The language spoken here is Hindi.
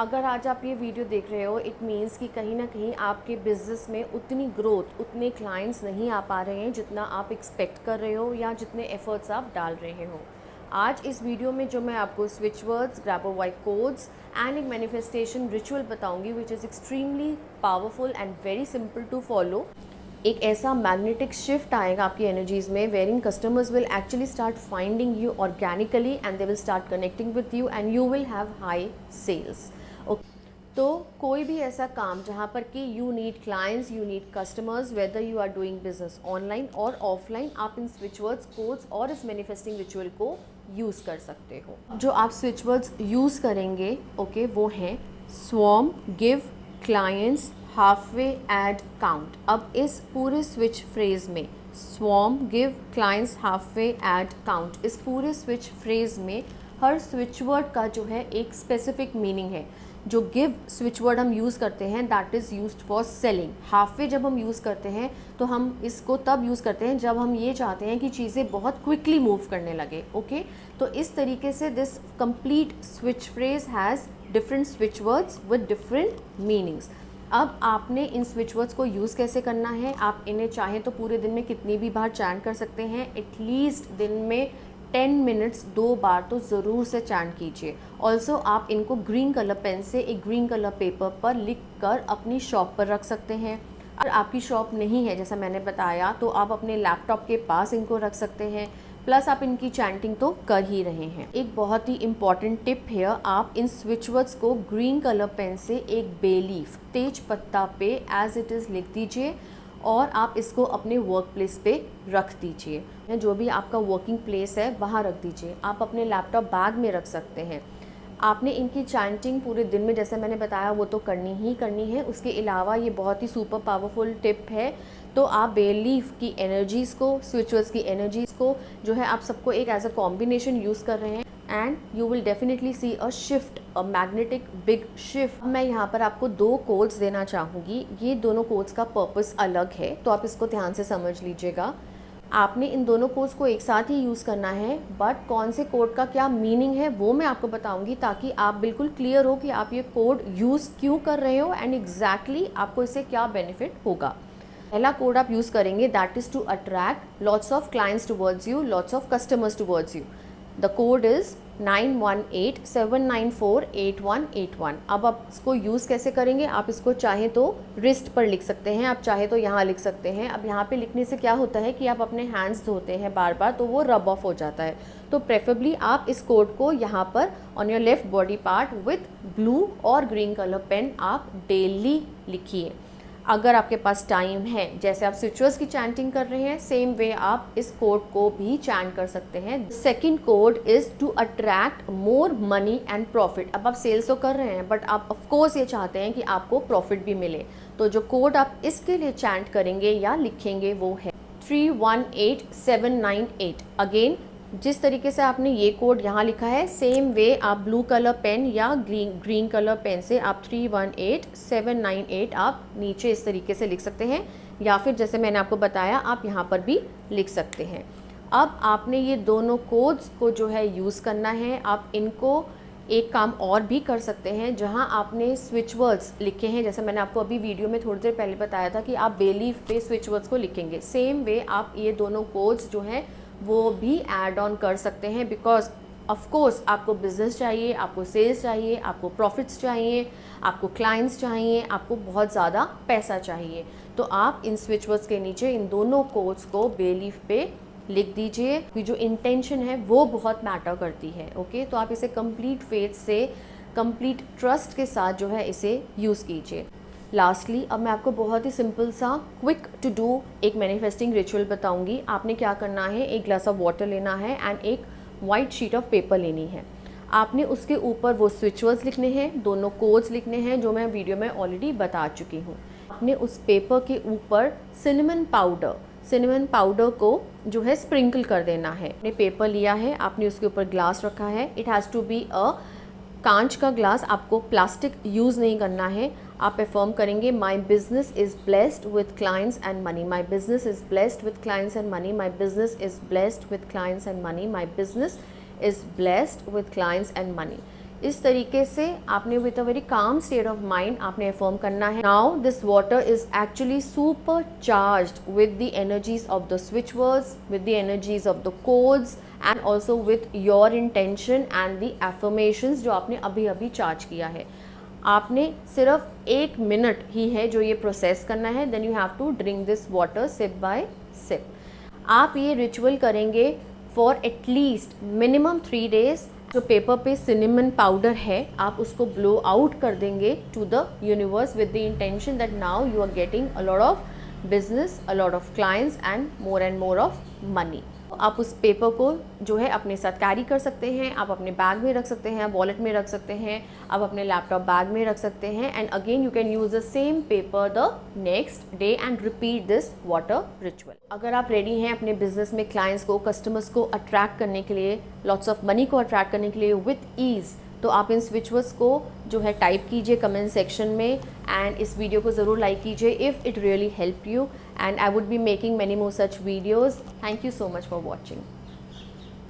अगर आज आप ये वीडियो देख रहे हो, इट मीन्स कि कहीं ना कहीं आपके बिज़नेस में उतनी ग्रोथ, उतने क्लाइंट्स नहीं आ पा रहे हैं जितना आप एक्सपेक्ट कर रहे हो या जितने एफर्ट्स आप डाल रहे हो। आज इस वीडियो में जो मैं आपको switch words, Grabovoi codes and एक मैनिफेस्टेशन रिचुअल बताऊंगी which is extremely powerful and very simple to follow. एक ऐसा मैग्नेटिक शिफ्ट आएगा आपकी एनर्जीज़ में where in customers will actually start finding you organically and they will start connecting with you and you will have high sales. तो कोई भी ऐसा काम जहाँ पर कि you need clients, you need customers, whether you are doing business online और ऑफलाइन, आप इन स्विच वर्ड्स, कोड्स और इस मैनिफेस्टिंग रिचुअल को यूज़ कर सकते हो। जो आप स्विच वर्ड्स यूज़ करेंगे वो हैं swarm, give, clients, halfway, add, count. अब इस पूरे स्विच फ्रेज में swarm, give, clients, halfway, add, count, इस पूरे स्विच फ्रेज में हर स्विच वर्ड का जो है एक स्पेसिफिक मीनिंग है। जो गिव स्विच वर्ड हम यूज़ करते हैं that is used for selling. Halfway जब हम यूज़ करते हैं तो हम इसको तब यूज़ करते हैं जब हम ये चाहते हैं कि चीज़ें बहुत क्विकली मूव करने लगे। ओके, तो इस तरीके से this complete switch phrase has different switch words with different meanings. अब आपने इन स्विच वर्ड्स को यूज़ कैसे करना है, आप इन्हें चाहें तो पूरे दिन में कितनी भी बार चैंट कर सकते हैं। एटलीस्ट दिन में 10 मिनट्स 2 बार तो ज़रूर से चैंट कीजिए। ऑल्सो आप इनको ग्रीन कलर पेन से एक ग्रीन कलर पेपर पर लिख कर अपनी शॉप पर रख सकते हैं। अगर आपकी शॉप नहीं है जैसा मैंने बताया तो आप अपने लैपटॉप के पास इनको रख सकते हैं। प्लस आप इनकी चैंटिंग तो कर ही रहे हैं। एक बहुत ही इंपॉर्टेंट टिप है, आप इन स्विच वर्ड्स को ग्रीन कलर पेन से एक बे लीफ, तेज पत्ता पे एज इट इज़ लिख दीजिए और आप इसको अपने वर्क प्लेस पे रख दीजिए, या जो भी आपका वर्किंग प्लेस है वहाँ रख दीजिए। आप अपने लैपटॉप बैग में रख सकते हैं। आपने इनकी चैंटिंग पूरे दिन में जैसे मैंने बताया वो तो करनी ही करनी है। उसके अलावा ये बहुत ही सुपर पावरफुल टिप है, तो आप बे लीफ की एनर्जीज़ को, स्विचुअल्स की एनर्जीज़ को जो है आप सबको एक एज अ कॉम्बिनेशन यूज़ कर रहे हैं and you will definitely see a shift, a magnetic big shift. मैं यहाँ पर आपको 2 कोड्स देना चाहूँगी। ये दोनों कोड्स का पर्पस अलग है तो आप इसको ध्यान से समझ लीजिएगा। आपने इन दोनों कोड्स को एक साथ ही यूज़ करना है, बट कौन से कोड का क्या मीनिंग है वो मैं आपको बताऊंगी ताकि आप बिल्कुल क्लियर हो कि आप ये कोड यूज़ क्यों कर रहे हो एंड एग्जैक्टली आपको इससे क्या बेनिफिट होगा। पहला कोड आप यूज़ करेंगे that is to attract lots of clients towards you, lots of customers towards you. The code is 9187948181। अब आप इसको यूज़ कैसे करेंगे, आप इसको चाहें तो रिस्ट पर लिख सकते हैं, आप चाहे तो यहाँ लिख सकते हैं। अब यहाँ पे लिखने से क्या होता है कि आप अपने हैंड्स धोते हैं बार बार तो वो रब ऑफ हो जाता है। तो प्रेफरेबली आप इस कोड को यहाँ पर on your left body part with blue और ग्रीन कलर पेन आप डेली लिखिए। अगर आपके पास टाइम है, जैसे आप स्विचुअल्स की चैंटिंग कर रहे हैं सेम वे आप इस कोड को भी चैंट कर सकते हैं। Second code is to attract more money and profit. अब आप सेल्स तो कर रहे हैं बट आप ऑफ कोर्स ये चाहते हैं कि आपको प्रॉफिट भी मिले, तो जो कोड आप इसके लिए चैंट करेंगे या लिखेंगे वो है 318798। अगेन जिस तरीके से आपने ये कोड यहाँ लिखा है सेम वे आप ब्लू कलर पेन या ग्रीन कलर पेन से आप 318798 आप नीचे इस तरीके से लिख सकते हैं, या फिर जैसे मैंने आपको बताया आप यहाँ पर भी लिख सकते हैं। अब आपने ये दोनों कोड्स को जो है यूज़ करना है। आप इनको एक काम और भी कर सकते हैं, जहां आपने स्विच वर्ड्स लिखे हैं, जैसे मैंने आपको अभी वीडियो में थोड़ी देर पहले बताया था कि आप बे लीफ पे स्विच वर्ड्स को लिखेंगे, सेम वे आप ये दोनों कोड्स जो हैं वो भी ऐड ऑन कर सकते हैं। बिकॉज ऑफ कोर्स आपको बिजनेस चाहिए, आपको सेल्स चाहिए, आपको प्रॉफिट्स चाहिए, आपको क्लाइंट्स चाहिए, आपको बहुत ज़्यादा पैसा चाहिए। तो आप इन स्विच वर्ड्स के नीचे इन दोनों कोड्स को बे लीफ पे लिख दीजिए कि जो इंटेंशन है वो बहुत मैटर करती है। ओके, तो आप इसे कंप्लीट फेथ से, कंप्लीट ट्रस्ट के साथ जो है इसे यूज़ कीजिए। लास्टली अब मैं आपको बहुत ही सिंपल सा क्विक टू डू एक मैनिफेस्टिंग रिचुअल बताऊंगी। आपने क्या करना है, एक ग्लास ऑफ वाटर लेना है एंड एक वाइट शीट ऑफ पेपर लेनी है। आपने उसके ऊपर वो स्विच वर्ड्स लिखने हैं, दोनों कोड्स लिखने हैं जो मैं वीडियो में ऑलरेडी बता चुकी हूँ। आपने उस पेपर के ऊपर सिनेमन पाउडर को जो है स्प्रिंकल कर देना है। आपने पेपर लिया है, आपने उसके ऊपर ग्लास रखा है, it has to be a कांच का ग्लास, आपको प्लास्टिक यूज़ नहीं करना है। आप अफर्म करेंगे my business is blessed with clients and money, my business is blessed with clients and money, my business is blessed with clients and money, my business is blessed with clients and money. इस तरीके से आपने with a very calm state of mind आपने अफर्म करना है। Now this water is actually super charged with the energies of the switch words, with the energies of the codes and also with your intention and the affirmations जो आपने अभी अभी चार्ज किया है। आपने सिर्फ 1 मिनट ही है जो ये प्रोसेस करना है, then you have to drink this water sip by sip. आप ये रिचुअल करेंगे फॉर एटलीस्ट मिनिमम 3 डेज। जो पेपर पे सिनेमन पाउडर है आप उसको ब्लो आउट कर देंगे to the universe with the intention that now you are getting a lot of business, a lot of clients and more of money. आप उस पेपर को जो है अपने साथ कैरी कर सकते हैं, आप अपने बैग में रख सकते हैं, वॉलेट में रख सकते हैं, आप अपने लैपटॉप बैग में रख सकते हैं and again you can use the same paper the next day and repeat this water ritual. अगर आप रेडी हैं अपने बिजनेस में क्लाइंट्स को, कस्टमर्स को अट्रैक्ट करने के लिए, लॉट्स ऑफ मनी को अट्रैक्ट करने के लिए विथ ईज़, तो आप इन स्विच वर्ड्स को जो है टाइप कीजिए कमेंट सेक्शन में एंड इस वीडियो को ज़रूर लाइक कीजिए if it really help you and I would be making many more such videos. Thank you so much for watching.